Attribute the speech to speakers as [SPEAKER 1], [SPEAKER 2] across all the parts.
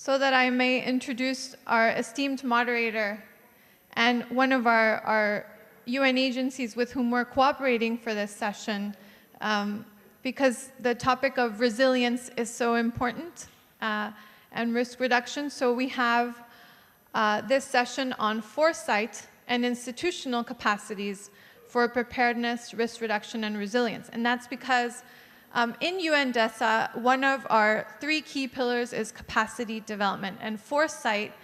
[SPEAKER 1] so that I may introduce our esteemed moderator and one of our UN agencies with whom we're cooperating for this session, because the topic of resilience is so important and risk reduction. So we have this session on foresight and institutional capacities for preparedness, risk reduction, and resilience. And that's because in UNDRR, one of our 3 key pillars is capacity development. And foresight,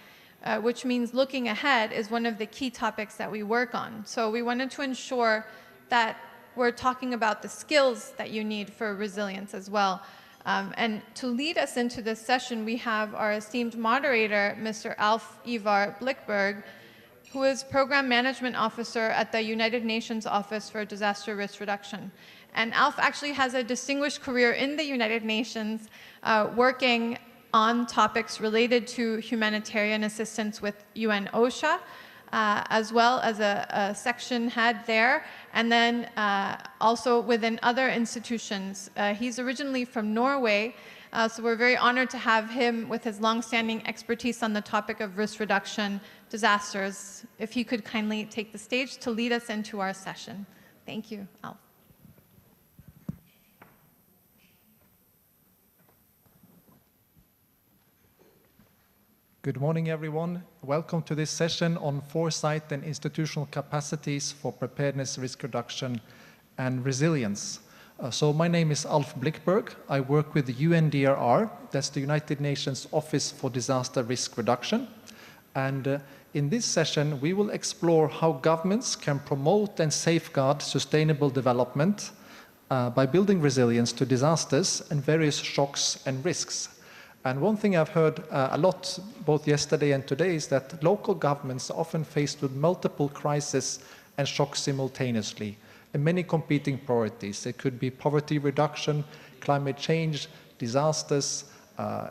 [SPEAKER 1] which means looking ahead, is one of the key topics that we work on. So we wanted to ensure that we're talking about the skills that you need for resilience as well. And to lead us into this session, we have our esteemed moderator, Mr. Ivar Blikberg, who is Program Management Officer at the United Nations Office for Disaster Risk Reduction. And Alf actually has a distinguished career in the United Nations, working on topics related to humanitarian assistance with UN OSHA, as well as a section head there, and then also within other institutions. He's originally from Norway, so we're very honored to have him with his longstanding expertise on the topic of risk reduction disasters. If he could kindly take the stage to lead us into our session. Thank you, Alf.
[SPEAKER 2] Good morning, everyone. Welcome to this session on foresight and institutional capacities for preparedness, risk reduction, and resilience. So my name is Alf Blikberg. I work with the UNDRR, that's the United Nations Office for Disaster Risk Reduction. And in this session, we will explore how governments can promote and safeguard sustainable development by building resilience to disasters and various shocks and risks. And one thing I've heard a lot, both yesterday and today, is that local governments are often faced with multiple crises and shocks simultaneously, and many competing priorities. It could be poverty reduction, climate change, disasters,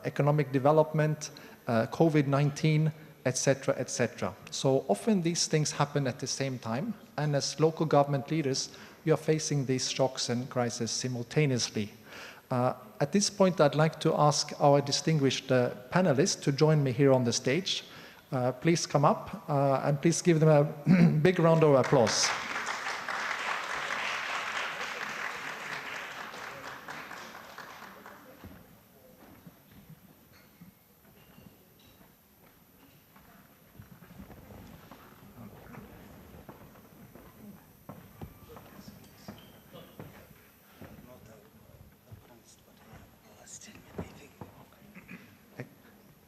[SPEAKER 2] economic development, COVID-19, etc., etc. So often these things happen at the same time, and as local government leaders, we are facing these shocks and crises simultaneously. At this point, I'd like to ask our distinguished panelists to join me here on the stage. Please come up and please give them a big round of applause.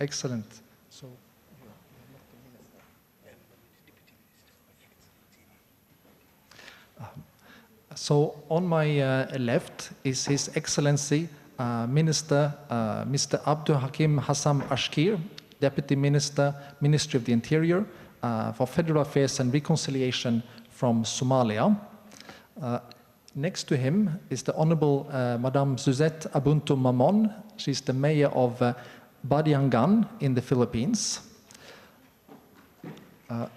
[SPEAKER 2] Excellent. So on my left is His Excellency Minister Mr. Abdihakim Hassan Ashkir, Deputy Minister, Ministry of the Interior for Federal Affairs and Reconciliation from Somalia. Next to him is the Honorable Madame Suzette Abuntu Mamon. She's the Mayor of Badiangan in the Philippines.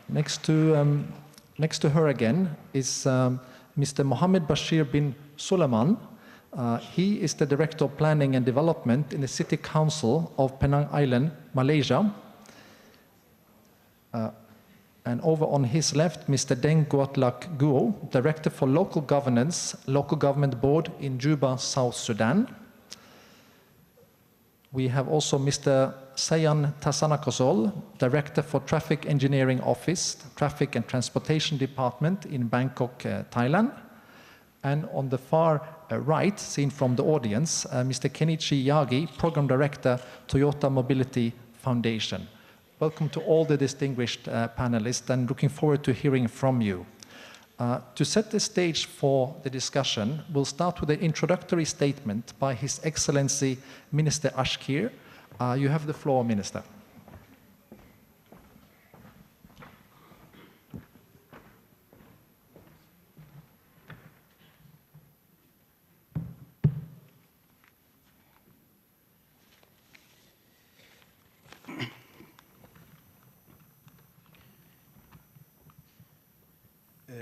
[SPEAKER 2] Next to her again is Mr. Mohammed Bashir bin Sulaiman. He is the Director of Planning and Development in the City Council of Penang Island, Malaysia. And over on his left, Mr. Deng Gatluak, Director for Local Governance, Local Government Board in Juba, South Sudan. We have also Mr. Sayan Thasanakosol, Director for Traffic Engineering Office, Traffic and Transportation Department in Bangkok, Thailand. And on the far right, seen from the audience, Mr. Kenichi Yagi, Program Director, Toyota Mobility Foundation. Welcome to all the distinguished panelists, and looking forward to hearing from you. To set the stage for the discussion, we'll start with an introductory statement by His Excellency Minister Ashkir. You have the floor, Minister.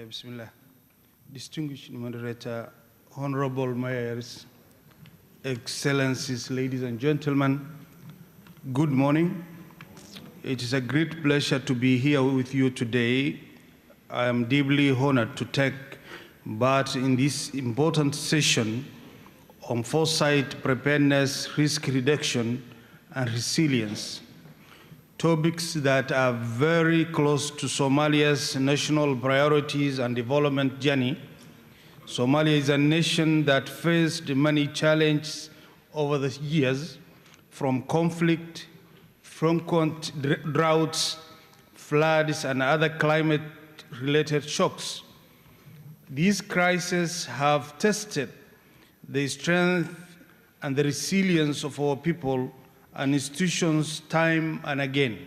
[SPEAKER 3] Bismillah. Distinguished moderator, honorable mayors, excellencies, ladies and gentlemen, Good morning. It is a great pleasure to be here with you today. I am deeply honored to take part in this important session on foresight, preparedness, risk reduction, and resilience, topics that are very close to Somalia's national priorities and development journey. Somalia is a nation that faced many challenges over the years, from conflict, frequent droughts, floods, and other climate-related shocks. These crises have tested the strength and the resilience of our people and institutions time and again.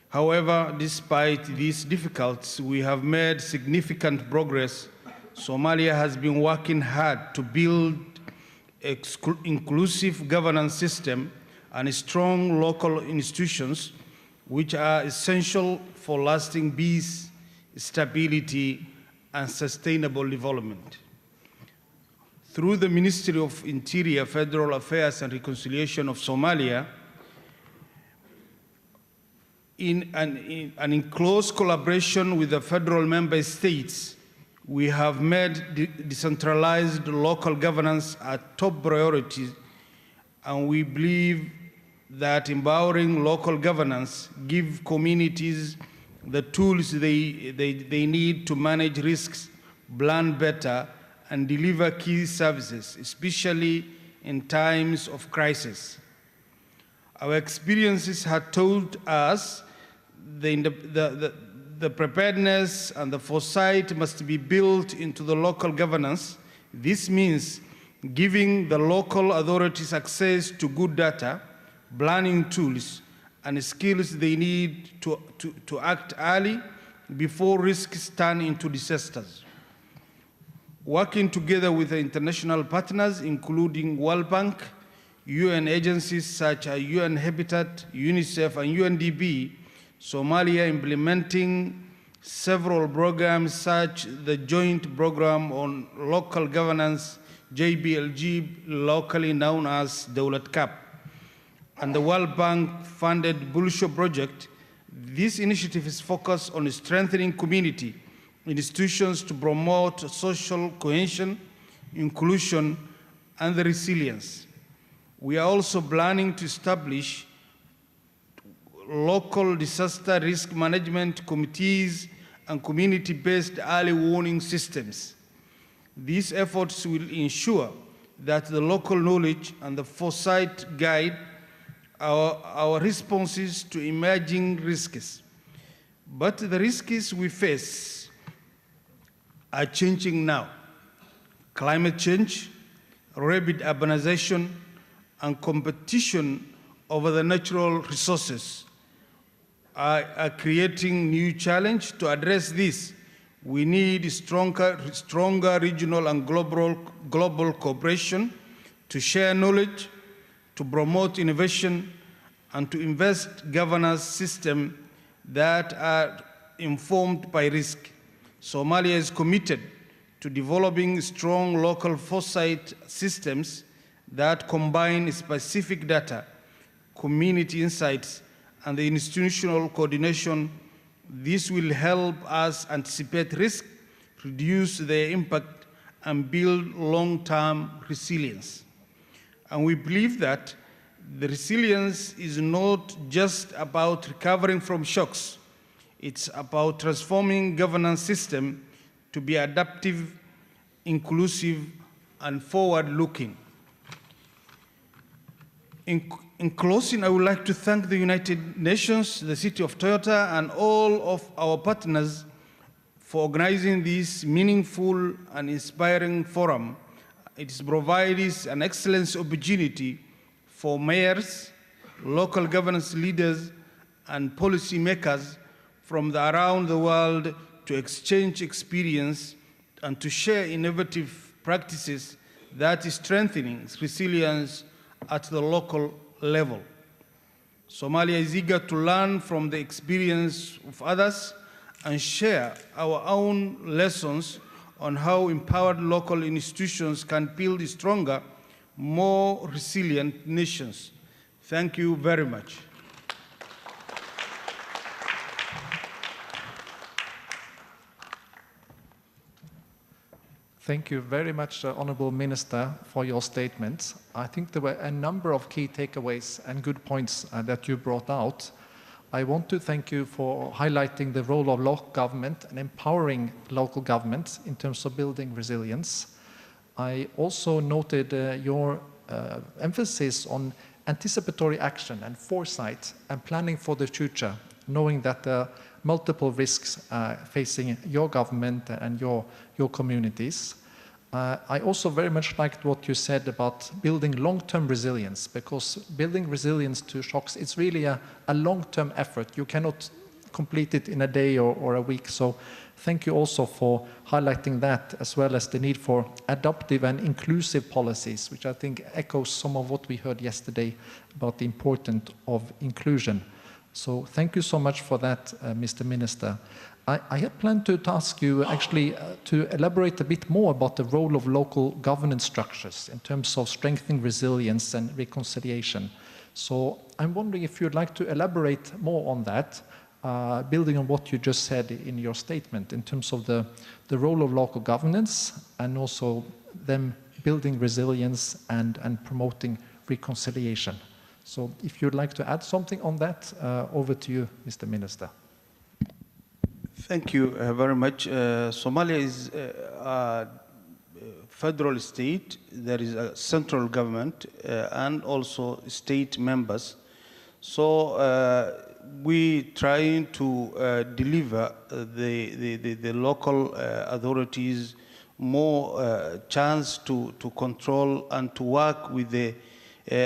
[SPEAKER 3] However, despite these difficulties, we have made significant progress. Somalia has been working hard to build an inclusive governance system and strong local institutions, which are essential for lasting peace, stability, and sustainable development. Through the Ministry of Interior, Federal Affairs and Reconciliation of Somalia, in close collaboration with the federal member states, we have made decentralized local governance a top priority, and we believe that empowering local governance gives communities the tools they need to manage risks, plan better, and deliver key services, especially in times of crisis. Our experiences have taught us the preparedness and the foresight must be built into the local governance. This means giving the local authorities access to good data, planning tools, and skills they need to act early before risks turn into disasters. Working together with the international partners, including World Bank, UN agencies such as UN Habitat, UNICEF, and UNDP, Somalia implementing several programs such as the Joint Program on Local Governance, JBLG, locally known as Dawlat Cap, and the World Bank-funded Bulsho project. This initiative is focused on strengthening community institutions to promote social cohesion, inclusion, and resilience. We are also planning to establish local disaster risk management committees and community-based early warning systems. These efforts will ensure that the local knowledge and the foresight guide our responses to emerging risks. But the risks we face are changing now. Climate change, rapid urbanization, and competition over the natural resources are creating new challenges. To address this, we need stronger regional and global cooperation to share knowledge, to promote innovation, and to invest governance systems that are informed by risk. Somalia is committed to developing strong local foresight systems that combine specific data, community insights, and the institutional coordination. This will help us anticipate risk, reduce their impact, and build long-term resilience. And we believe that the resilience is not just about recovering from shocks. It's about transforming governance system to be adaptive, inclusive, and forward-looking. In closing, I would like to thank the United Nations, the City of Toyota, and all of our partners for organizing this meaningful and inspiring forum. It provides an excellent opportunity for mayors, local governance leaders, and policymakers from around the world to exchange experience and to share innovative practices that is strengthening resilience at the local level. Somalia is eager to learn from the experience of others and share our own lessons on how empowered local institutions can build stronger, more resilient nations. Thank you very much.
[SPEAKER 2] Thank you very much, Honourable Minister, for your statements. I think there were a number of key takeaways and good points that you brought out. I want to thank you for highlighting the role of local government and empowering local governments in terms of building resilience. I also noted your emphasis on anticipatory action and foresight and planning for the future, knowing that there are multiple risks facing your government and your communities. I also very much liked what you said about building long-term resilience, because building resilience to shocks, it's really a long-term effort. You cannot complete it in a day or a week. So thank you also for highlighting that, as well as the need for adaptive and inclusive policies, which I think echoes some of what we heard yesterday about the importance of inclusion. So thank you so much for that, Mr. Minister. I had planned to ask you actually to elaborate a bit more about the role of local governance structures in terms of strengthening resilience and reconciliation. So I'm wondering if you'd like to elaborate more on that, building on what you just said in your statement in terms of the role of local governance and also them building resilience and promoting reconciliation. So if you'd like to add something on that, over to you, Mr. Minister.
[SPEAKER 3] Thank you very much. Somalia is a federal state. There is a central government and also state members. So we trying to deliver the local authorities more chance to control and to work with the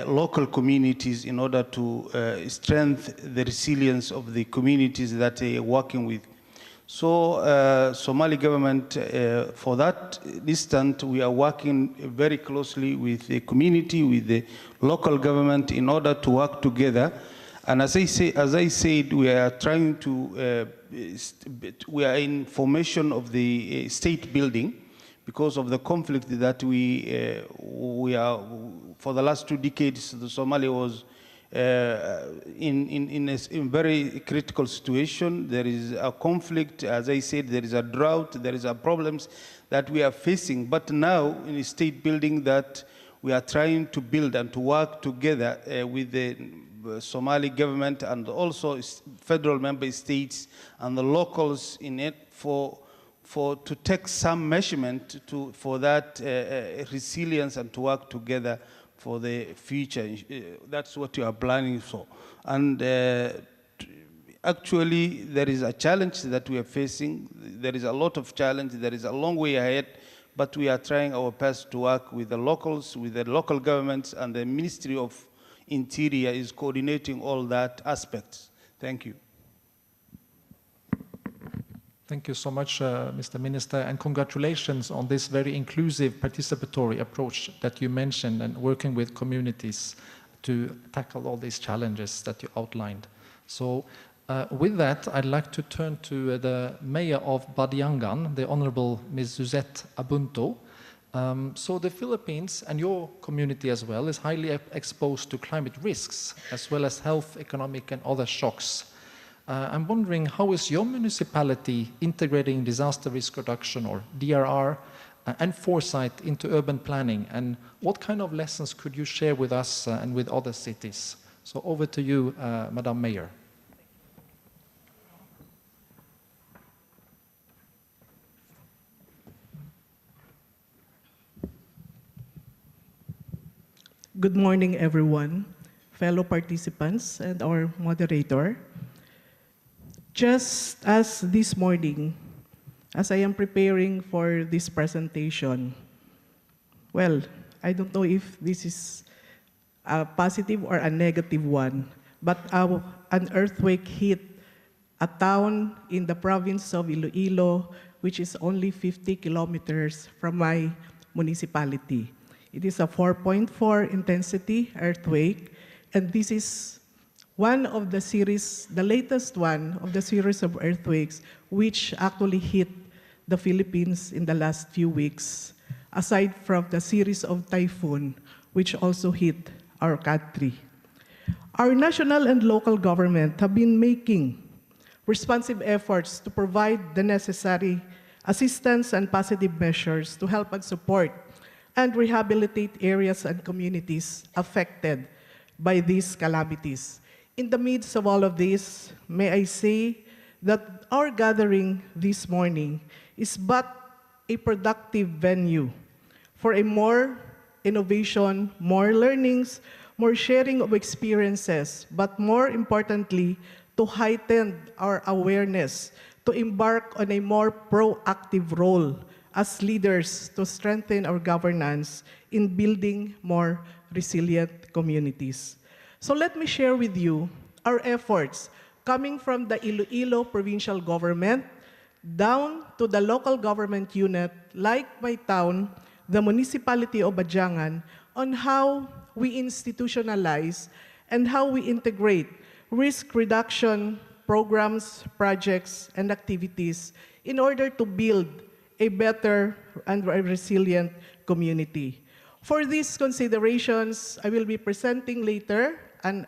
[SPEAKER 3] local communities in order to strengthen the resilience of the communities that they are working with. So Somali government, for that instance, we are working very closely with the community, with the local government in order to work together. And as I said, we are trying to, we are in formation of the state building because of the conflict that we are, for the last 2 decades, the Somalia was in a very critical situation. There is a conflict, as I said, there is a drought, there is a problems that we are facing. But now in the state building that we are trying to build and to work together with the Somali government and also federal member states and the locals in it to take some measurement for that resilience and to work together for the future. That's what you are planning for. And actually, there is a challenge that we are facing. There is a lot of challenge. There is a long way ahead, but we are trying our best to work with the locals, with the local governments, and the Ministry of Interior is coordinating all that aspects. Thank you.
[SPEAKER 2] Thank you so much, Mr. Minister, and congratulations on this very inclusive participatory approach that you mentioned and working with communities to tackle all these challenges that you outlined. So with that, I'd like to turn to the Mayor of Badiangan, the Honorable Ms. Suzette Abunto. So the Philippines and your community as well is highly exposed to climate risks as well as health, economic and other shocks. I'm wondering, how is your municipality integrating disaster risk reduction, or DRR, and foresight into urban planning? And what kind of lessons could you share with us and with other cities? So over to you, Madam Mayor.
[SPEAKER 4] Good morning, everyone, fellow participants, and our moderator. Just as this morning, as I am preparing for this presentation, well, I don't know if this is a positive or a negative one, but an earthquake hit a town in the province of Iloilo, which is only 50 kilometers from my municipality. It is a 4.4 intensity earthquake, and this is one of the series, the latest one of the series of earthquakes, which actually hit the Philippines in the last few weeks, aside from the series of typhoon, which also hit our country. Our national and local government have been making responsive efforts to provide the necessary assistance and positive measures to help and support and rehabilitate areas and communities affected by these calamities. In the midst of all of this, may I say that our gathering this morning is but a productive venue for a more innovation, more learnings, more sharing of experiences, but more importantly, to heighten our awareness, to embark on a more proactive role as leaders to strengthen our governance in building more resilient communities. So let me share with you our efforts coming from the Iloilo provincial government down to the local government unit like my town, the municipality of Badiangan, on how we institutionalize and how we integrate risk reduction programs, projects, and activities in order to build a better and a resilient community. For these considerations, I will be presenting later an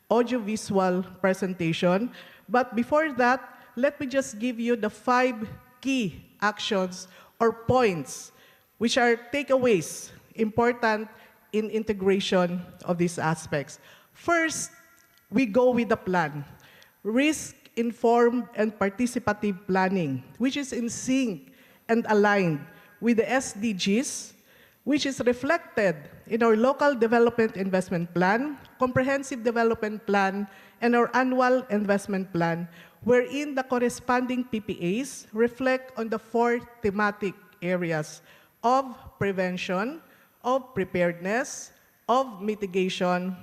[SPEAKER 4] audiovisual presentation. But before that, let me just give you the 5 key actions or points which are takeaways important in integration of these aspects. First, we go with the plan. Risk-informed and participative planning, which is in sync and aligned with the SDGs, which is reflected in our local development investment plan, comprehensive development plan, and our annual investment plan, wherein the corresponding PPAs reflect on the 4 thematic areas of prevention, of preparedness, of mitigation,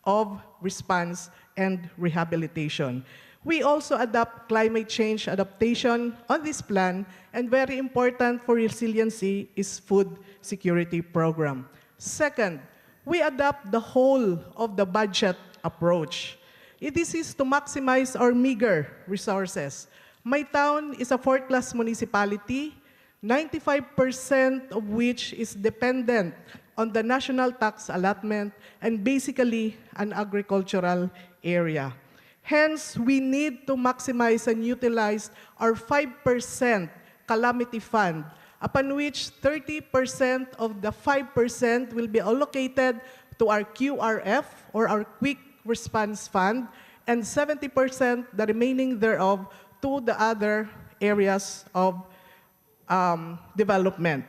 [SPEAKER 4] of response, and rehabilitation. We also adopt climate change adaptation on this plan, and very important for resiliency is food security program. Second, we adopt the whole of the budget approach. This is to maximize our meager resources. My town is a 4th-class municipality, 95% of which is dependent on the national tax allotment and basically an agricultural area. Hence, we need to maximize and utilize our 5% calamity fund, upon which 30% of the 5% will be allocated to our QRF, or our Quick Response Fund, and 70%, the remaining thereof, to the other areas of development.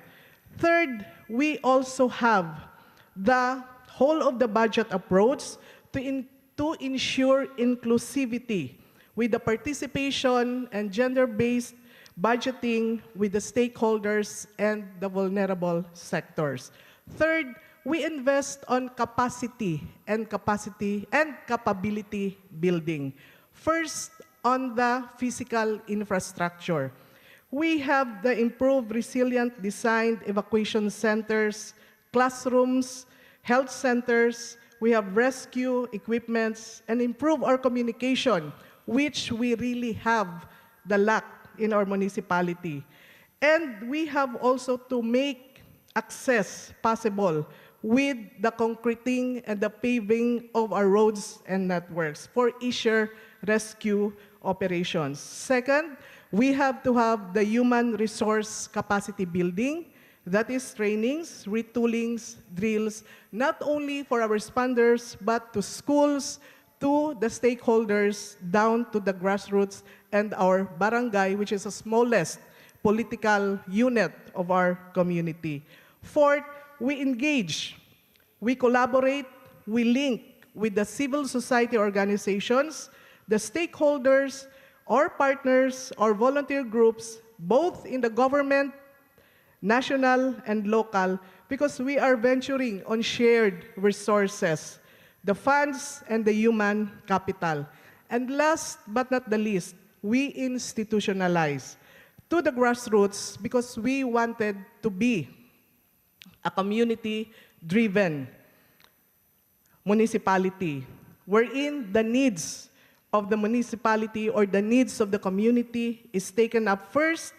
[SPEAKER 4] Third, we also have the whole of the budget approach to ensure inclusivity with the participation and gender-based budgeting with the stakeholders and the vulnerable sectors. Third, we invest on capacity and capability building. First, on the physical infrastructure. We have the improved resilient designed evacuation centers, classrooms, health centers. We have rescue equipments and improve our communication, which we really have the lack in our municipality. And we have also to make access possible with the concreting and the paving of our roads and networks for easier rescue operations. Second, we have to have the human resource capacity building, that is trainings, retoolings, drills, not only for our responders, but to schools, to the stakeholders, down to the grassroots and our barangay, which is the smallest political unit of our community. Fourth, we engage, we collaborate, we link with the civil society organizations, the stakeholders, our partners, our volunteer groups, both in the government, national and local, because we are venturing on shared resources, the funds and the human capital. And last but not the least, we institutionalize to the grassroots because we wanted to be a community-driven municipality wherein the needs of the municipality or the needs of the community is taken up first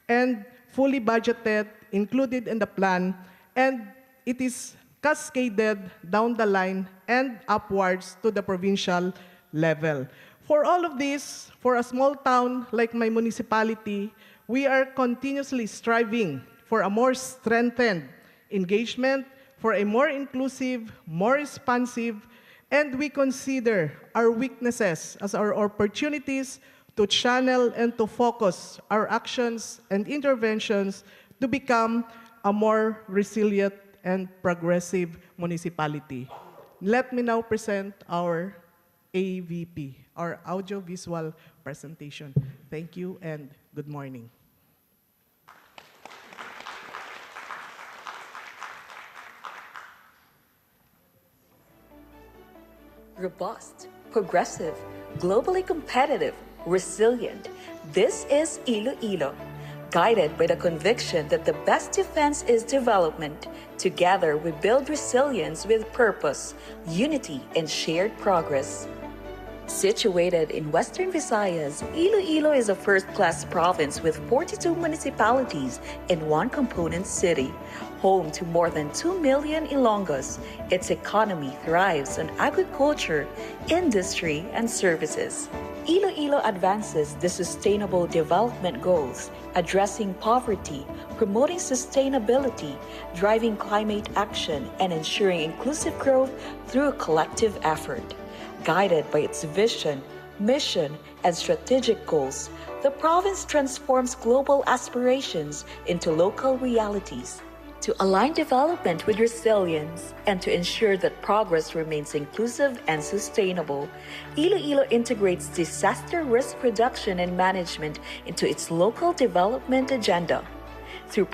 [SPEAKER 4] and fully budgeted, included in the plan, and it is cascaded down the line and upwards to the provincial level. For all of this, for a small town like my municipality, we are continuously striving for a more strengthened engagement, for a more inclusive, more responsive, and we consider our weaknesses as our opportunities to channel and to focus our actions and interventions to become a more resilient and progressive municipality. Let me now present our AVP, our audiovisual presentation. Thank you and good morning.
[SPEAKER 5] Robust, progressive, globally competitive, resilient. This is Iloilo. Guided by the conviction that the best defense is development, together we build resilience with purpose, unity, and shared progress. Situated in Western Visayas, Iloilo is a first-class province with 42 municipalities and one component city. Home to more than 2 million Ilonggos, its economy thrives on agriculture, industry, and services. Iloilo advances the Sustainable Development Goals, addressing poverty, promoting sustainability, driving climate action, and ensuring inclusive growth through collective effort. Guided by its vision, mission, and strategic goals, the province transforms global aspirations into local realities. To align development with resilience and to ensure that progress remains inclusive and sustainable, Iloilo integrates disaster risk reduction and management into its local development agenda. Through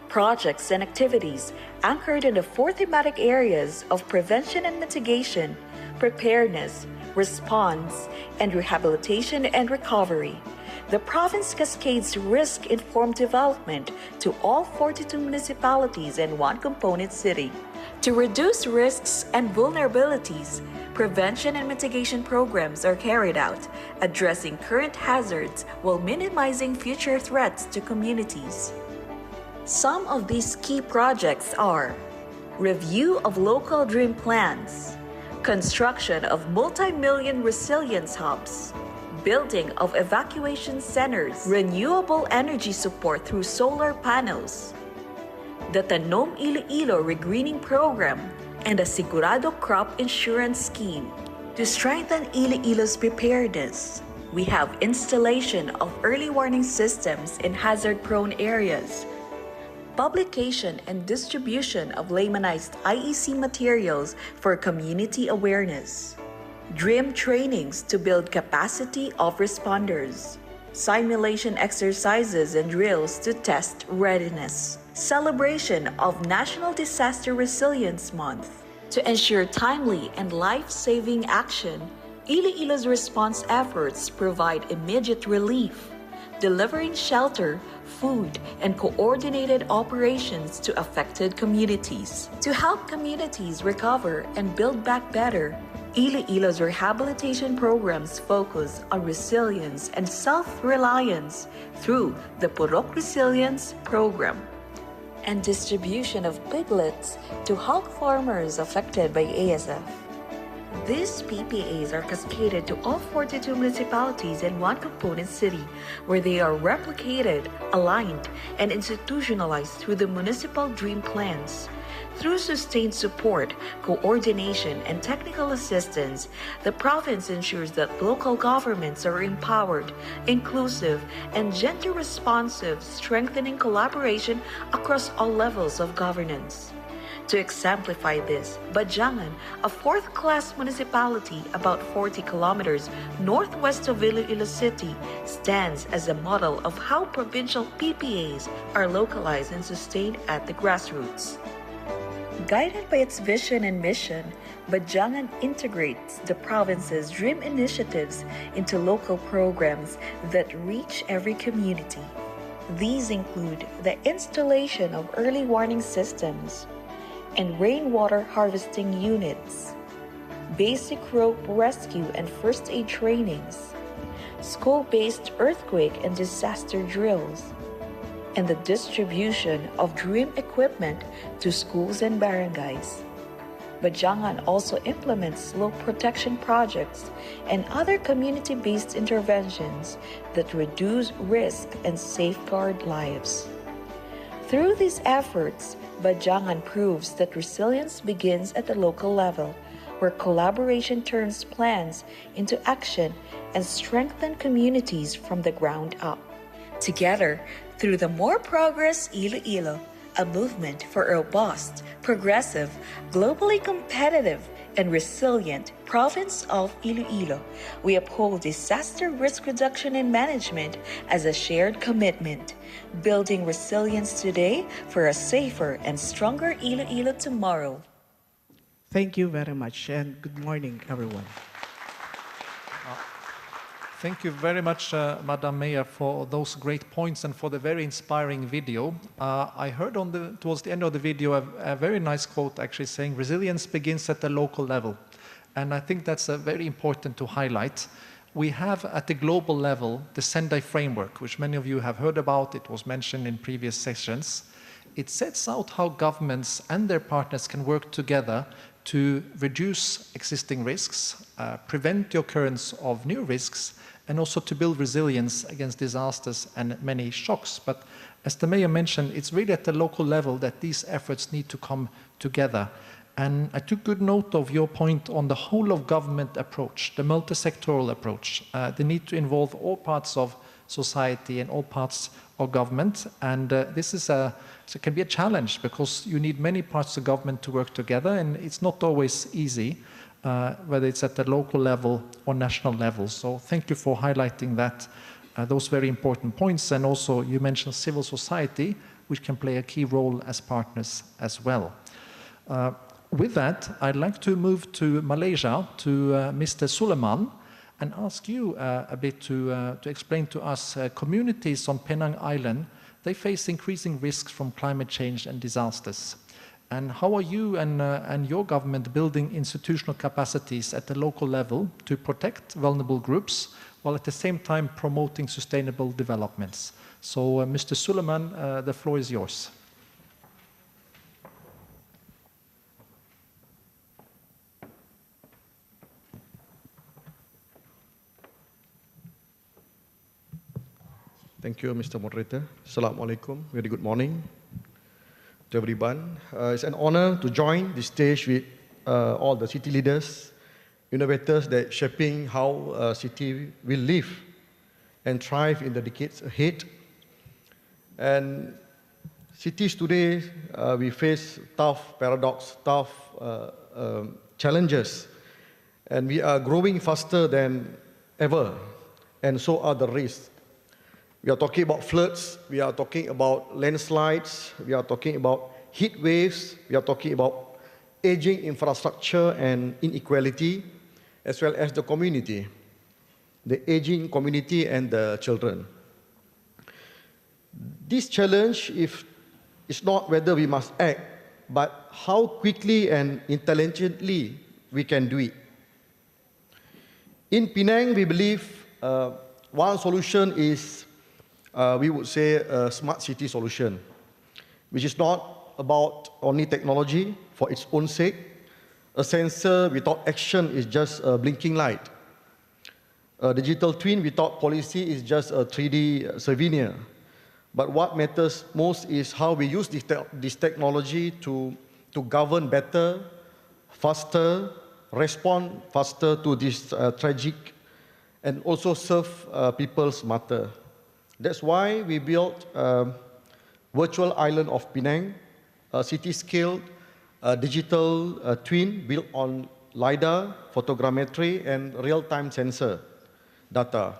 [SPEAKER 5] projects, and activities anchored in the 4 thematic areas of prevention and mitigation, preparedness, response, and rehabilitation and recovery, the province cascades risk-informed development to all 42 municipalities and one component city. To reduce risks and vulnerabilities, prevention and mitigation programs are carried out, addressing current hazards while minimizing future threats to communities. Some of these key projects are review of local dream plans, construction of multi-million resilience hubs, building of evacuation centers, renewable energy support through solar panels, the Tanom Iloilo Regreening Program, and the Sigurado Crop Insurance Scheme. To strengthen Iloilo's preparedness, we have installation of early warning systems in hazard-prone areas, publication and distribution of laymanized IEC materials for community awareness, DREAM trainings to build capacity of responders, simulation exercises and drills to test readiness, celebration of National Disaster Resilience Month. To ensure timely and life-saving action, Iloilo's response efforts provide immediate relief, delivering shelter, food, and coordinated operations to affected communities. To help communities recover and build back better, Iloilo's rehabilitation programs focus on resilience and self-reliance through the Purok Resilience Program and distribution of piglets to help farmers affected by ASF. These PPAs are cascaded to all 42 municipalities and one component city, where they are replicated, aligned, and institutionalized through the municipal dream plans. Through sustained support, coordination, and technical assistance, the province ensures that local governments are empowered, inclusive, and gender-responsive, strengthening collaboration across all levels of governance. To exemplify this, Badiangan, a 4th-class municipality about 40 kilometers northwest of Iloilo City, stands as a model of how provincial PPAs are localized and sustained at the grassroots. Guided by its vision and mission, Badiangan integrates the province's DREAM initiatives into local programs that reach every community. These include the installation of early warning systems and rainwater harvesting units, basic rope rescue and first aid trainings, school-based earthquake and disaster drills, and the distribution of dream equipment to schools and barangays. Badiangan also implements slope protection projects and other community-based interventions that reduce risk and safeguard lives. Through these efforts, Badiangan proves that resilience begins at the local level, where collaboration turns plans into action and strengthens communities from the ground up. Together, through the More Progress Iloilo, a movement for a robust, progressive, globally competitive, and resilient province of Iloilo, we uphold disaster risk reduction and management as a shared commitment, building resilience today for a safer and stronger Iloilo tomorrow.
[SPEAKER 4] Thank you very much, and good morning, everyone.
[SPEAKER 2] Thank you very much, Madam Mayor, for those great points and for the very inspiring video. I heard towards the end of the video a very nice quote actually saying resilience begins at the local level. And I think that's very important to highlight. We have at the global level the Sendai framework, which many of you have heard about. It was mentioned in previous sessions. It sets out how governments and their partners can work together to reduce existing risks, prevent the occurrence of new risks, and also to build resilience against disasters and many shocks. But as the Mayor mentioned, it's really at the local level that these efforts need to come together. And I took good note of your point on the whole of government approach, the multi-sectoral approach, the need to involve all parts of society and all parts of government. And this is it can be a challenge because you need many parts of government to work together, and it's not always easy, whether it's at the local level or national level. So thank you for highlighting that, those very important points. And also you mentioned civil society, which can play a key role as partners as well. With that, I'd like to move to Malaysia, to Mr. Sulaiman, and ask you a bit to explain to us communities on Penang Island. They face increasing risks from climate change and disasters. And how are you and your government building institutional capacities at the local level to protect vulnerable groups while at the same time promoting sustainable developments? So, Mr. Sulaiman, the floor is yours.
[SPEAKER 6] Thank you, Mr. Moderator. Assalamu alaikum. Very good morning to everyone. It's an honor to join this stage with all the city leaders, innovators that shaping how a city will live and thrive in the decades ahead. And cities today, we face tough paradox, tough challenges, and we are growing faster than ever, and so are the risks. We are talking about floods, we are talking about landslides, we are talking about heat waves, we are talking about aging infrastructure and inequality, as well as the community, the aging community and the children. This challenge is not whether we must act, but how quickly and intelligently we can do it. In Penang, we believe one solution is we would say a smart city solution, which is not about only technology for its own sake. A sensor without action is just a blinking light. A digital twin without policy is just a 3D souvenir. But what matters most is how we use this technology to govern better, faster, respond faster to this tragic, and also serve people smarter. That's why we built Virtual Island of Penang, a city-scale digital twin built on LiDAR, photogrammetry, and real-time sensor data.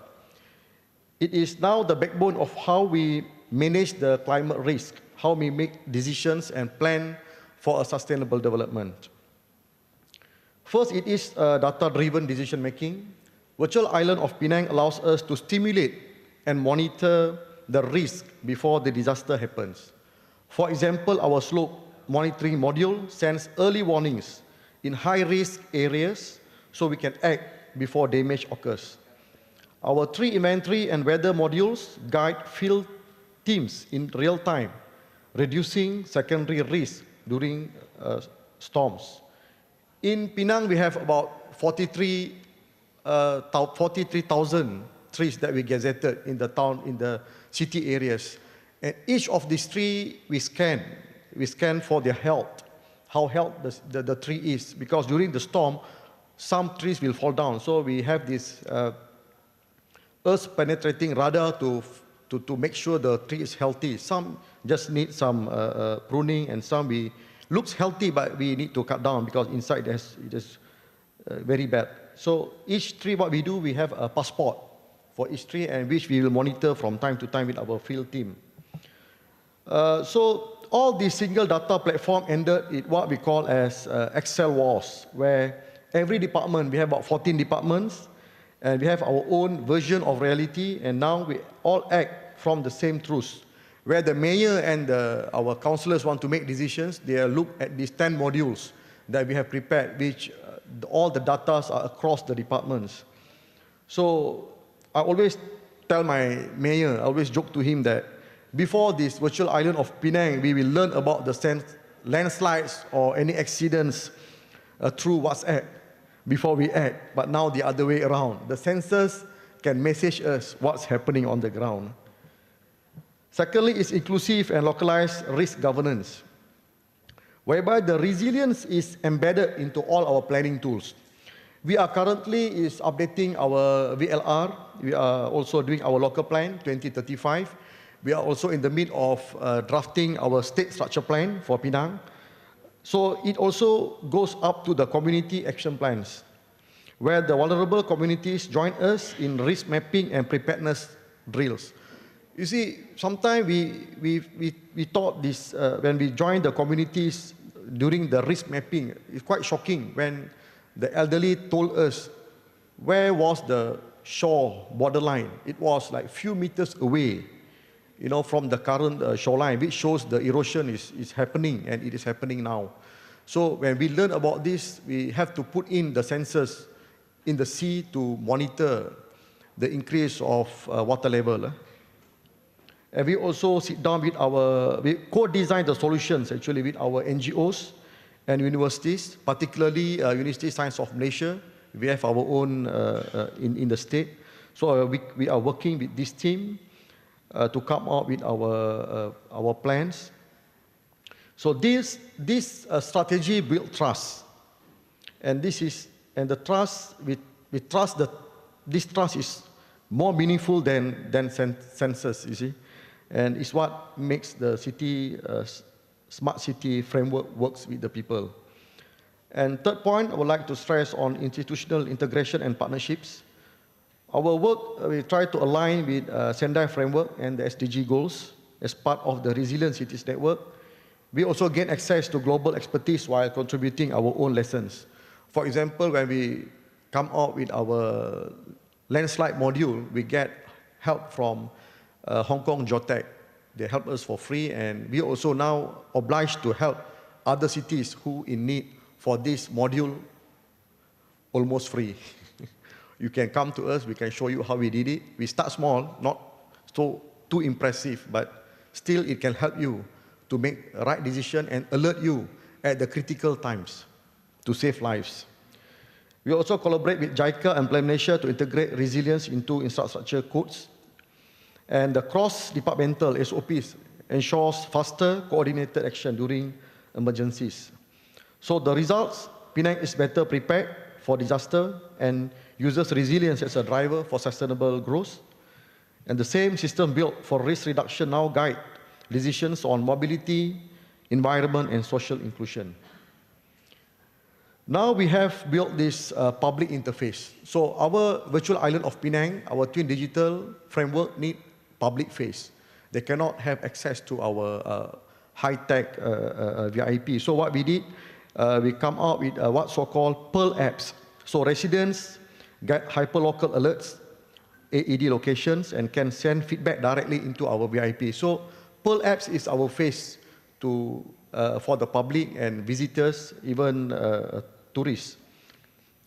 [SPEAKER 6] It is now the backbone of how we manage the climate risk, how we make decisions and plan for a sustainable development. First, it is data-driven decision-making. Virtual Island of Penang allows us to stimulate and monitor the risk before the disaster happens. For example, our slope monitoring module sends early warnings in high-risk areas so we can act before damage occurs. Our tree inventory and weather modules guide field teams in real time, reducing secondary risk during storms. In Penang, we have about 43,000 trees that we gazetted in the town, in the city areas. And each of these trees we scan for their health, how healthy the tree is, because during the storm, some trees will fall down. So we have this earth-penetrating radar to make sure the tree is healthy. Some just need some pruning, and some looks healthy, but we need to cut down because inside it is very bad. So each tree, what we do, we have a passport for each tree, and which we will monitor from time to time with our field team. So all the single data platform ended in what we call as Excel wars, where every department, we have about 14 departments, and we have our own version of reality, and now we all act from the same truth. Where the mayor and our councillors want to make decisions, they look at these 10 modules that we have prepared, which all the data are across the departments. So I always tell my mayor, I always joke to him that before this virtual island of Penang, we will learn about the landslides or any accidents through WhatsApp before we act. But now the other way around. The sensors can message us what's happening on the ground. Secondly, is inclusive and localized risk governance, whereby the resilience is embedded into all our planning tools. We are currently updating our VLR. We are also doing our local plan 2035. We are also in the midst of drafting our state structure plan for Penang. So it also goes up to the community action plans, where the vulnerable communities join us in risk mapping and preparedness drills. You see, sometimes we thought this, when we joined the communities during the risk mapping, it's quite shocking when the elderly told us where was the shore borderline. It was like few meters away, you know, from the current shoreline, which shows the erosion is happening, and it is happening now. So when we learn about this, we have to put in the sensors in the sea to monitor the increase of water level. And we also sit down with we co-design the solutions actually with our NGOs and universities, particularly University of Science of Malaysia. We have our own in the state. So we are working with this team to come up with our plans. So this strategy build trust, and the trust we trust that this trust is more meaningful than census, you see, and it's what makes the city smart city framework works with the people. And third point, I would like to stress on institutional integration and partnerships. Our work, we try to align with Sendai framework and the SDG goals as part of the Resilient Cities Network. We also gain access to global expertise while contributing our own lessons. For example, when we come out with our landslide module, we get help from Hong Kong Geotech. They help us for free, and we also now obliged to help other cities who in need for this module almost free. You can come to us, we can show you how we did it. We start small, not so too impressive, but still it can help you to make the right decision and alert you at the critical times to save lives. We also collaborate with JICA and Plan Malaysia to integrate resilience into infrastructure codes. And the cross-departmental SOPs ensures faster coordinated action during emergencies. So the results, Penang is better prepared for disaster and uses resilience as a driver for sustainable growth. And the same system built for risk reduction now guide decisions on mobility, environment, and social inclusion. Now we have built this public interface. So our virtual island of Penang, our twin digital framework need public face. They cannot have access to our high-tech VIP. So what we did, we come out with what so-called Pearl apps. So residents get hyperlocal alerts, AED locations, and can send feedback directly into our VIP. So Pearl apps is our face for the public and visitors, even tourists.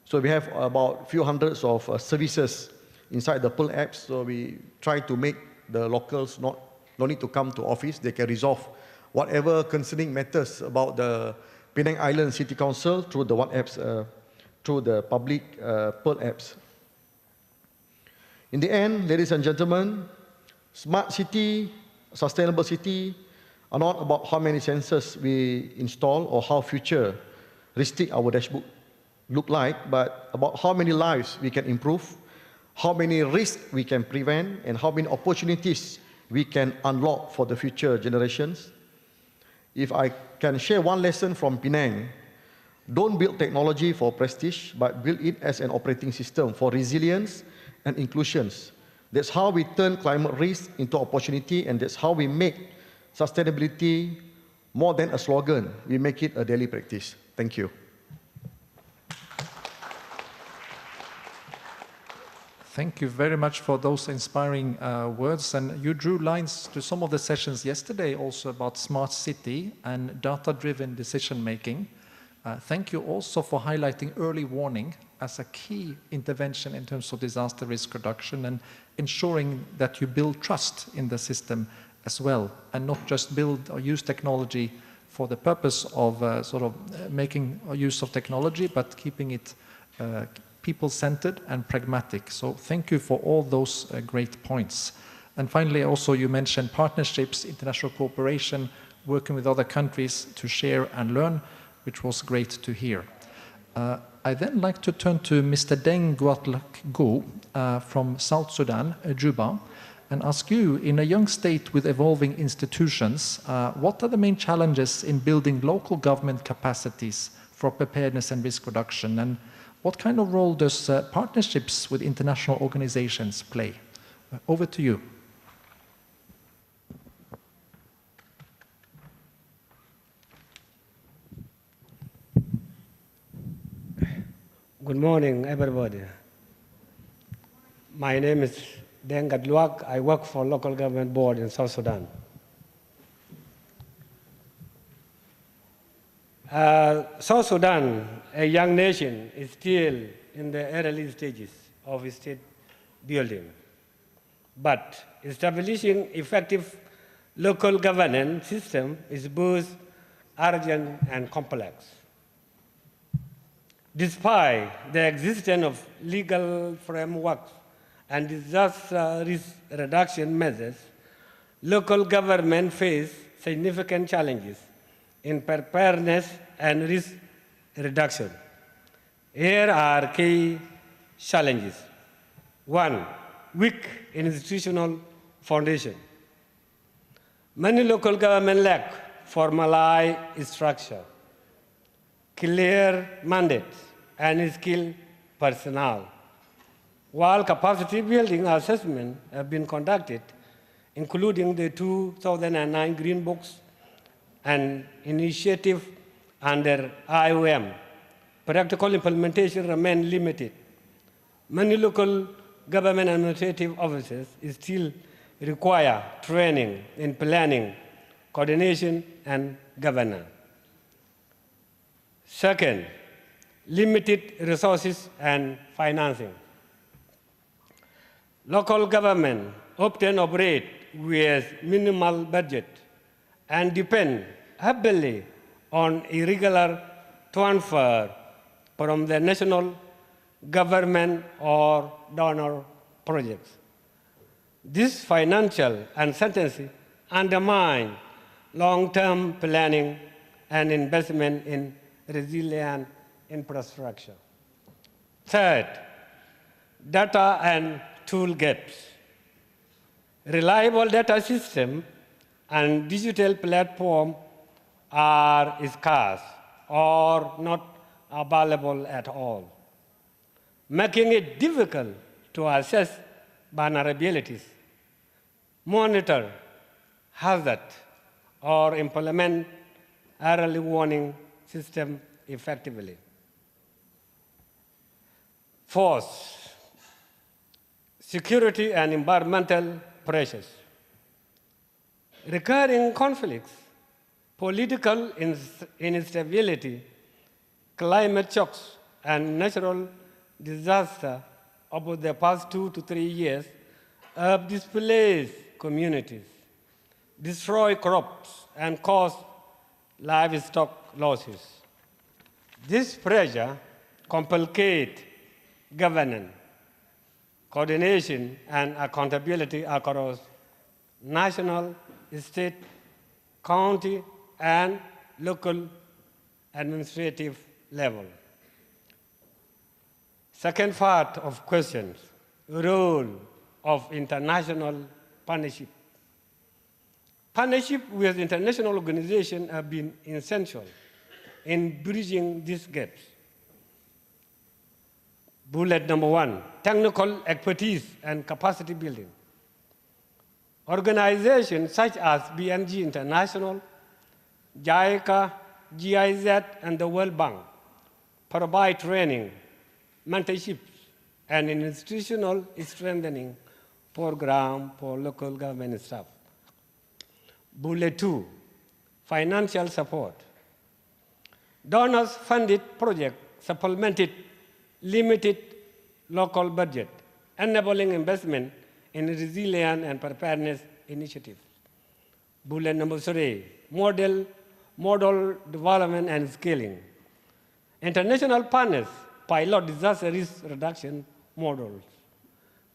[SPEAKER 6] So we have about a few hundreds of services inside the Pearl apps. So we try to make the locals not don't need to come to office. They can resolve whatever concerning matters about the Penang Island City Council through the WhatsApps, through the public Pearl apps. In the end, ladies and gentlemen, smart city, sustainable city are not about how many sensors we install or how futuristic our dashboard look like, but about how many lives we can improve, how many risks we can prevent, and how many opportunities we can unlock for the future generations. If I can share one lesson from Penang, don't build technology for prestige, but build it as an operating system for resilience and inclusions. That's how we turn climate risk into opportunity, and that's how we make sustainability more than a slogan. We make it a daily practice. Thank you.
[SPEAKER 2] Thank you very much for those inspiring words. And you drew lines to some of the sessions yesterday also about smart city and data-driven decision-making. Thank you also for highlighting early warning as a key intervention in terms of disaster risk reduction and ensuring that you build trust in the system as well, and not just build or use technology for the purpose of making use of technology, but keeping it people-centered and pragmatic. So thank you for all those great points. And finally, also you mentioned partnerships, international cooperation, working with other countries to share and learn, which was great to hear. I then like to turn to Mr. Deng Gatluak from South Sudan, Juba, and ask you, in a young state with evolving institutions, what are the main challenges in building local government capacities for preparedness and risk reduction? And what kind of role does partnerships with international organizations play? Over to you.
[SPEAKER 7] Good morning, everybody. My name is Deng Gatluak. I work for local government board in South Sudan. South Sudan, a young nation, is still in the early stages of state building. But establishing effective local governance system is both urgent and complex. Despite the existence of legal frameworks and disaster risk reduction measures, local government face significant challenges in preparedness and risk reduction. Here are key challenges. One, weak institutional foundation. Many local governments lack formalized structure, clear mandates, and skilled personnel. While capacity building assessments have been conducted, including the 2009 Green Books and initiative under IOM, practical implementation remains limited. Many local government administrative offices still require training in planning, coordination, and governance. Second, limited resources and financing. Local government often operate with minimal budget and depend heavily on irregular transfer from the national government or donor projects. This financial uncertainty undermines long-term planning and investment in resilient infrastructure. Third, data and tool gaps. Reliable data system and digital platform are scarce or not available at all, making it difficult to assess vulnerabilities, monitor hazards, or implement early warning system effectively. Fourth, security and environmental pressures. Recurring conflicts, political instability, climate shocks, and natural disaster over the past 2 to 3 years have displaced communities, destroy crops, and cause livestock losses. This pressure complicates governance, coordination, and accountability across national, state, county, and local administrative level. Second part of questions, role of international partnership. Partnership with international organizations have been essential in bridging these gaps. Bullet number 1, technical expertise and capacity building. Organizations such as BNG International, JICA, GIZ, and the World Bank provide training, mentorships, and institutional strengthening program for local government staff. Bullet 2, financial support. Donors-funded projects supplemented limited local budget, enabling investment in resilience and preparedness initiatives. Bullet number 3, model development and scaling. International partners pilot disaster risk reduction models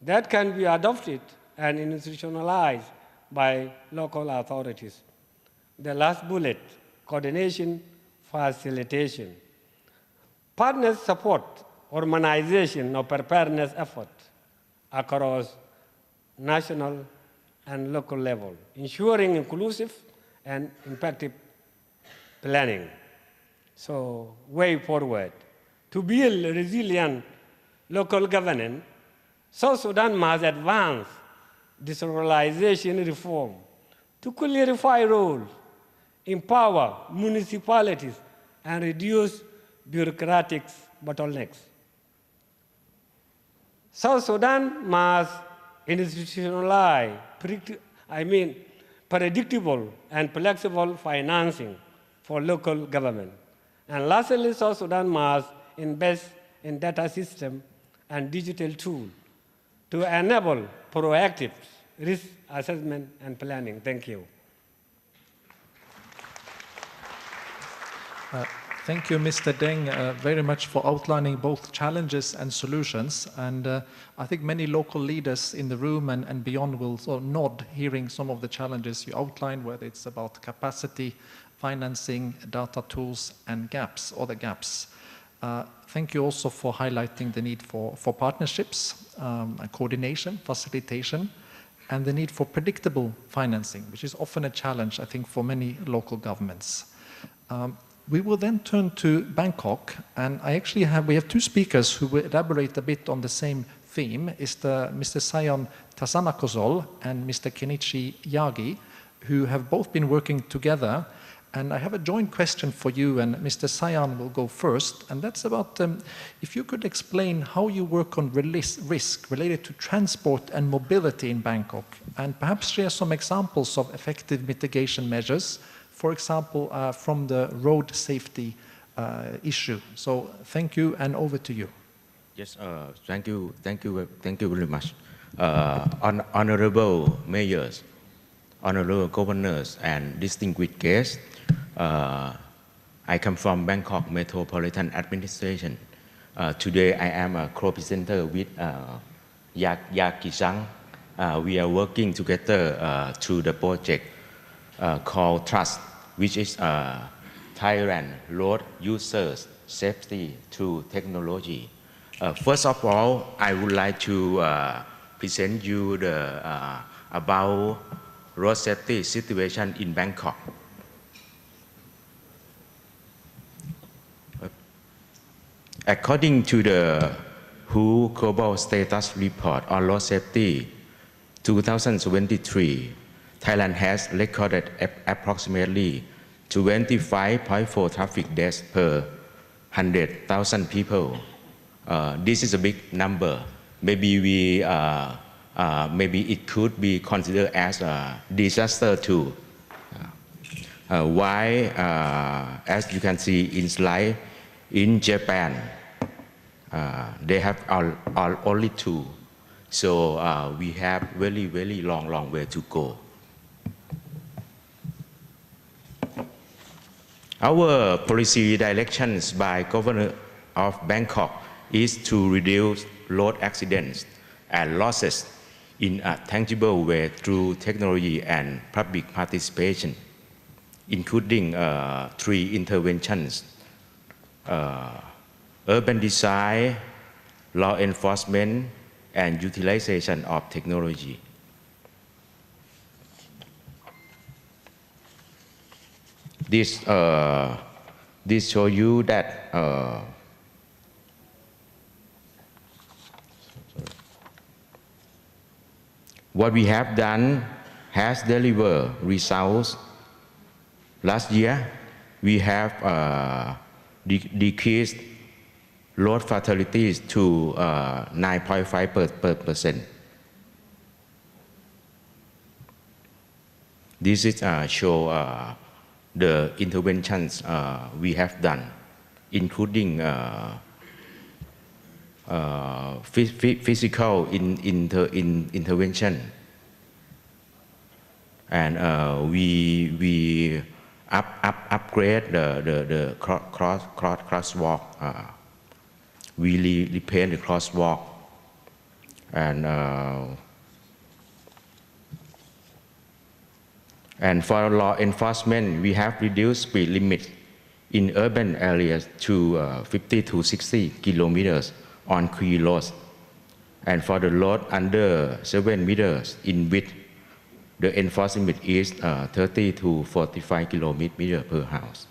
[SPEAKER 7] that can be adopted and institutionalized by local authorities. The last bullet, coordination, facilitation. Partners support harmonization of preparedness efforts across national and local level, ensuring inclusive and effective planning. So, way forward. To build resilient local governance, South Sudan must advance decentralization reform to clarify roles, empower municipalities, and reduce bureaucratic bottlenecks. South Sudan must institutionalize predictable and flexible financing for local government. And lastly, South Sudan must invest in data systems and digital tools to enable proactive risk assessment and planning. Thank you.
[SPEAKER 2] Thank you, Mr. Deng, very much for outlining both challenges and solutions. And I think many local leaders in the room and beyond will sort of nod hearing some of the challenges you outlined, whether it's about capacity, financing, data tools, and gaps, other gaps. Thank you also for highlighting the need for partnerships, and coordination, facilitation, and the need for predictable financing, which is often a challenge, I think, for many local governments. We will then turn to Bangkok, and we have two speakers who will elaborate a bit on the same theme. It's Mr. Sayan Thasanakosol and Mr. Kenichi Yagi, who have both been working together. And I have a joint question for you, and Mr. Sayan will go first, and that's about if you could explain how you work on risk related to transport and mobility in Bangkok, and perhaps share some examples of effective mitigation measures, for example, from the road safety issue. So thank you, and over to you.
[SPEAKER 8] Yes, thank you very much. Honorable mayors, honorable governors, and distinguished guests, I come from Bangkok Metropolitan Administration. Today I am a co-presenter with Yagi. We are working together through the project called Trust, which is Thailand road users safety through technology. First of all, I would like to present you about road safety situation in Bangkok. According to the WHO Global Status Report on Road Safety 2023, Thailand has recorded approximately 25.4 traffic deaths per 100,000 people. This is a big number. Maybe it could be considered as a disaster too. Why, as you can see in slide, in Japan, they have only 2. So we have very long way to go. Our policy directions by Governor of Bangkok is to reduce road accidents and losses in a tangible way through technology and public participation, including 3 interventions: urban design, law enforcement, and utilization of technology. This shows you that what we have done has delivered results. Last year, we have decreased road fatalities to 9.5%. This is show the interventions we have done, including physical intervention, and we upgrade the crosswalk. We repair the crosswalk, and for law enforcement, we have reduced speed limit in urban areas to 50 to 60 kilometers on key roads. And for the road under 7 meters in width, the enforcement is 30 to 45 kilometers per house.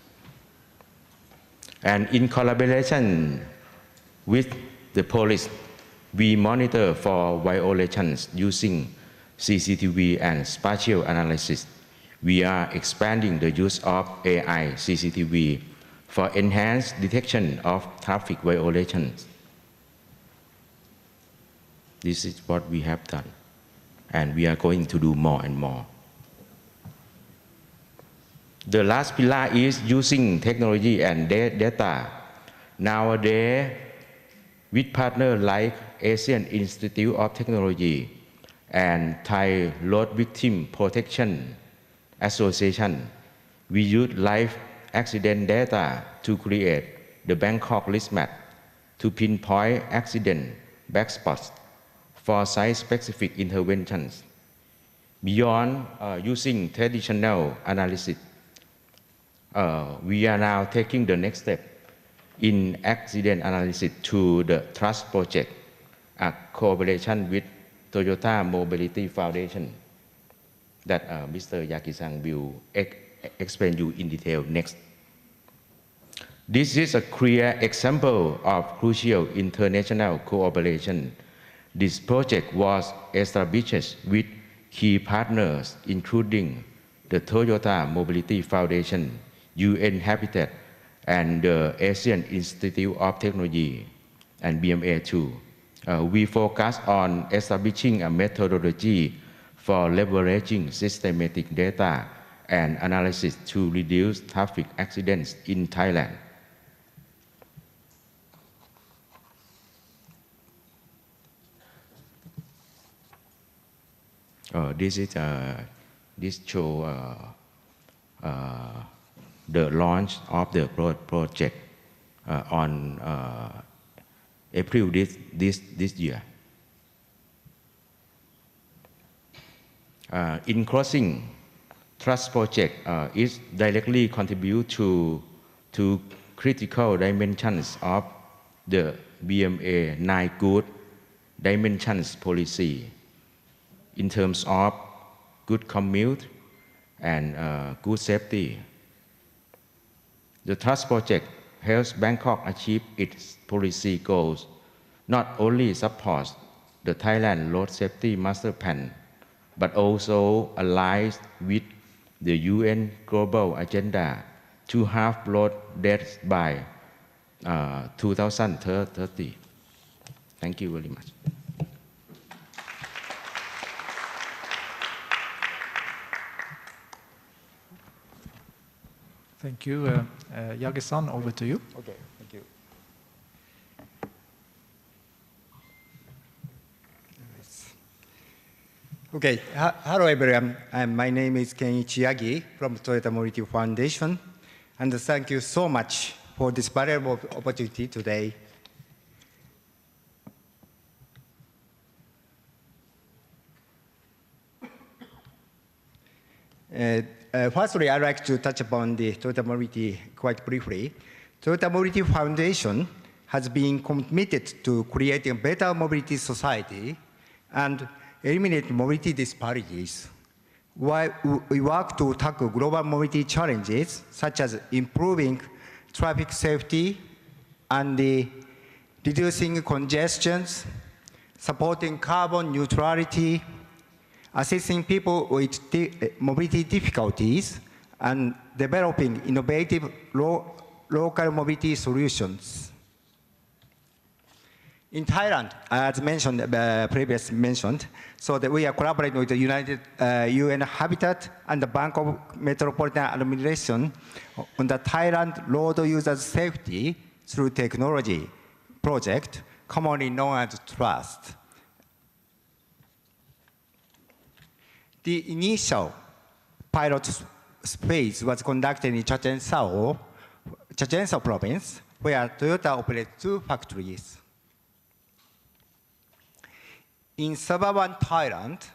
[SPEAKER 8] And in collaboration with the police, we monitor for violations using CCTV and spatial analysis. We are expanding the use of AI CCTV for enhanced detection of traffic violations. This is what we have done, and we are going to do more and more. The last pillar is using technology and data. Nowadays, with partners like Asian Institute of Technology and Thai Road Victim Protection Association, we use live accident data to create the Bangkok list map to pinpoint accident backspots for site-specific interventions. Beyond using traditional analysis, we are now taking the next step in accident analysis to the Trust Project, a collaboration with Toyota Mobility Foundation that Mr. Yagi-san will explain you in detail next. This is a clear example of crucial international cooperation. This project was established with key partners, including the Toyota Mobility Foundation, UN Habitat, and the Asian Institute of Technology, and BMA too. We focus on establishing a methodology for leveraging systematic data and analysis to reduce traffic accidents in Thailand. This shows the launch of the project on April this year. In closing, Trust Project is directly contribute to critical dimensions of the BMA 9 good dimensions policy in terms of good commute and good safety. The Trust Project helps Bangkok achieve its policy goals, not only supports the Thailand Road Safety Master Plan, but also aligns with the UN Global Agenda to halve road deaths by 2030. Thank you very much.
[SPEAKER 2] Thank you. Yagi-san, over to you.
[SPEAKER 9] Okay, thank you. Okay, hello everyone. My name is Kenichi Yagi from Toyota Mobility Foundation. And thank you so much for this valuable opportunity today. Firstly, I'd like to touch upon the Toyota Mobility quite briefly. Toyota Mobility Foundation has been committed to creating a better mobility society and eliminate mobility disparities. While we work to tackle global mobility challenges, such as improving traffic safety and reducing congestions, supporting carbon neutrality, assisting people with mobility difficulties, and developing innovative local mobility solutions. In Thailand, as mentioned, previously mentioned, so that we are collaborating with the UN Habitat and the Bangkok Metropolitan Administration on the Thailand Road User Safety through Technology project, commonly known as TRUST. The initial pilot phase was conducted in Chachoengsao province, where Toyota operates 2 factories. In suburban Thailand,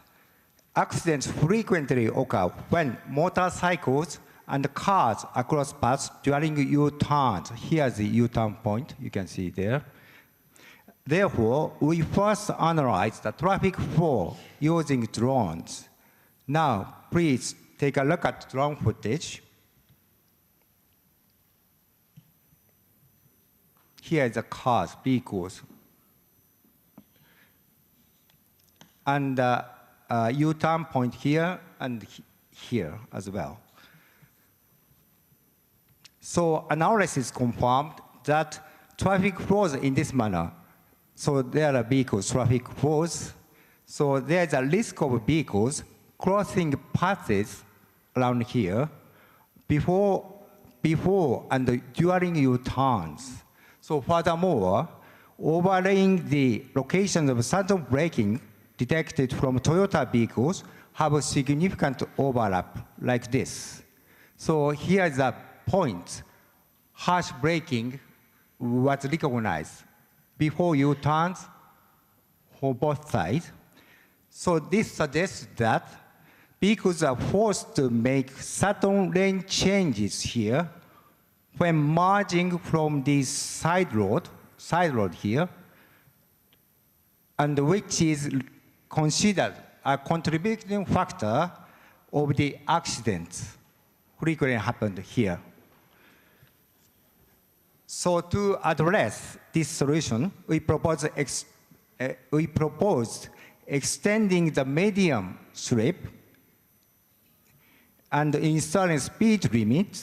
[SPEAKER 9] accidents frequently occur when motorcycles and cars cross paths during U-turns. Here's the U-turn point, you can see there. Therefore, we first analyzed the traffic flow using drones. Now, please take a look at drone footage. Here is the cars, vehicles. And U-turn point here and here as well. So analysis confirmed that traffic flows in this manner. So there are vehicles, traffic flows. So there's a risk of vehicles crossing paths around here before and during U-turns. So furthermore, overlaying the locations of sudden braking detected from Toyota vehicles have a significant overlap like this. So here is a point, harsh braking was recognized before U-turns for both sides. So this suggests that vehicles are forced to make sudden lane changes here when merging from this side road here, and which is considered a contributing factor of the accidents frequently happened here. So to address this solution, we proposed extending the medium strip and installing speed limit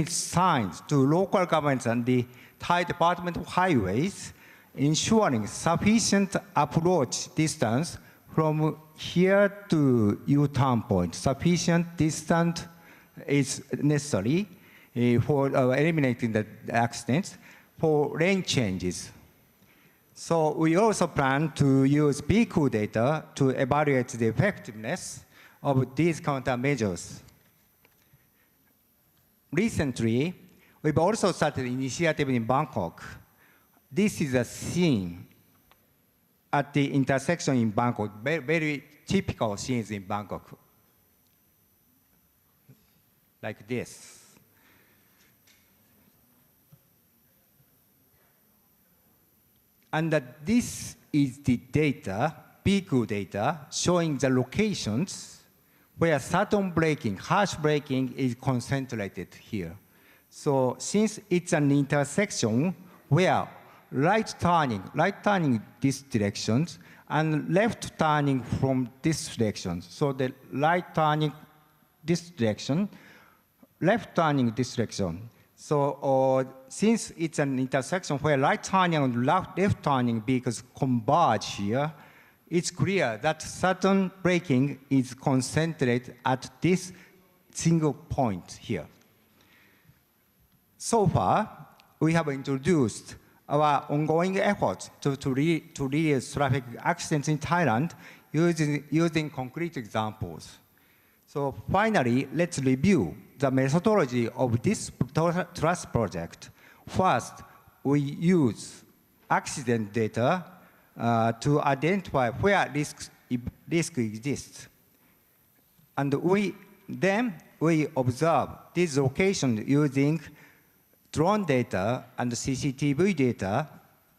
[SPEAKER 9] signs to local governments and the Thai Department of Highways, ensuring sufficient approach distance from here to U-turn point. Sufficient distance is necessary for eliminating the accidents for lane changes. So we also plan to use vehicle data to evaluate the effectiveness of these countermeasures. Recently, we've also started an initiative in Bangkok. This is a scene at the intersection in Bangkok, very typical scenes in Bangkok, like this. And this is the data, vehicle data, showing the locations where sudden braking, harsh braking is concentrated here. So since it's an intersection where right turning this direction and left turning from this direction. So the right turning this direction, left turning this direction. So since it's an intersection where right turning and left turning vehicles converge here, it's clear that sudden braking is concentrated at this single point here. So far, we have introduced our ongoing efforts to reduce traffic accidents in Thailand using concrete examples. So finally, let's review the methodology of this trust project. First, we use accident data to identify where risk exists. And then we observe this location using drone data and CCTV data,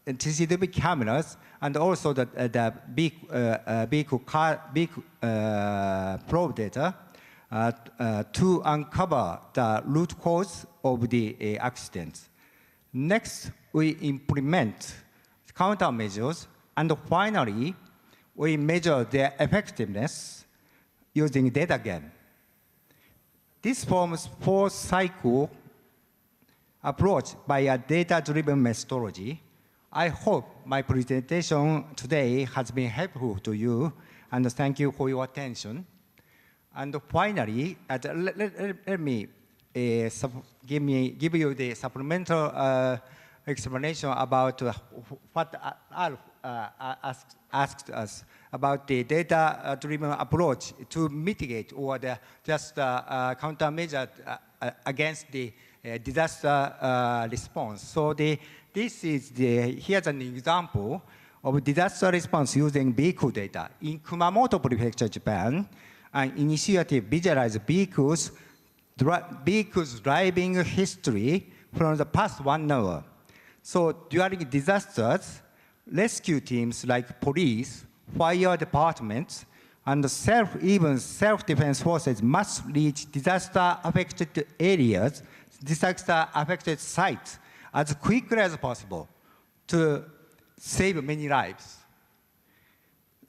[SPEAKER 9] and CCTV cameras, and also the vehicle probe data to uncover the root cause of the accidents. Next, we implement countermeasures, and finally, we measure their effectiveness using data again. This forms four-cycle approach by a data-driven methodology. I hope my presentation today has been helpful to you, and thank you for your attention. And finally, let me give you the supplemental explanation about what Alf asked us about the data-driven approach to mitigate or just countermeasure against the disaster response. So here's an example of disaster response using vehicle data. In Kumamoto Prefecture, Japan, an initiative visualized vehicles driving history from the past 1 hour. So during disasters, rescue teams like police, fire departments, and even self-defense forces must reach disaster-affected areas, disaster-affected sites as quickly as possible to save many lives.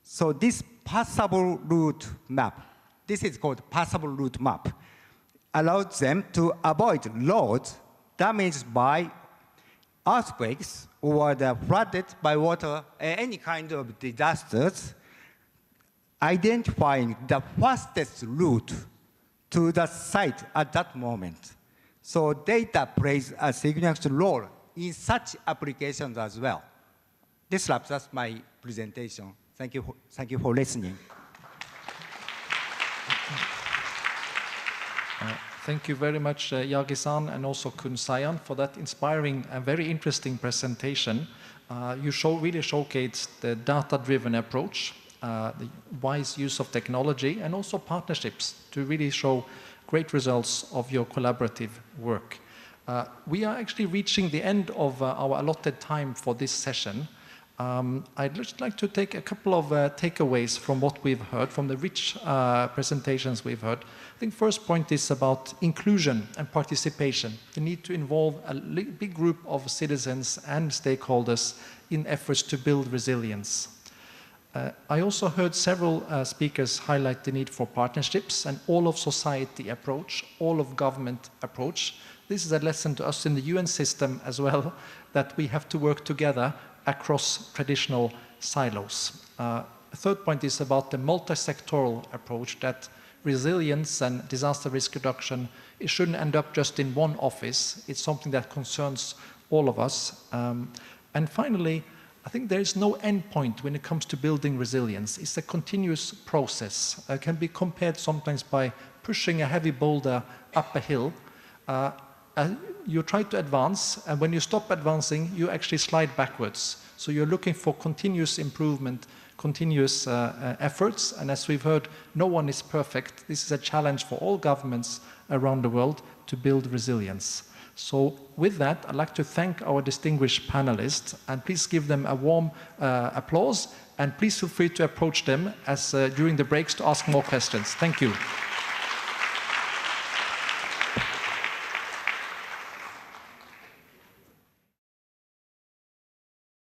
[SPEAKER 9] So this passable route map, this is called passable route map, allows them to avoid roads damaged by earthquakes or flooded by water, any kind of disasters, identifying the fastest route to the site at that moment. So data plays a significant role in such applications as well. This wraps up my presentation. Thank you for listening.
[SPEAKER 2] Thank you very much, Yagi-san, and also Sayan, for that inspiring and very interesting presentation. You really showcased the data-driven approach, the wise use of technology, and also partnerships to really show great results of your collaborative work. We are actually reaching the end of our allotted time for this session. I'd just like to take a couple of takeaways from what we've heard, from the rich presentations we've heard. I think first point is about inclusion and participation. The need to involve a big group of citizens and stakeholders in efforts to build resilience. I also heard several speakers highlight the need for partnerships and all of society approach, all of government approach. This is a lesson to us in the UN system as well, that we have to work together across traditional silos. A third point is about the multi-sectoral approach, that resilience and disaster risk reduction, it shouldn't end up just in one office. It's something that concerns all of us. And finally, I think there is no end point when it comes to building resilience. It's a continuous process. It can be compared sometimes by pushing a heavy boulder up a hill. You try to advance, and when you stop advancing, you actually slide backwards. So you're looking for continuous improvement, continuous efforts, and as we've heard, no one is perfect. This is a challenge for all governments around the world to build resilience. So with that, I'd like to thank our distinguished panelists, and please give them a warm applause, and please feel free to approach them during the breaks to ask more questions. Thank you.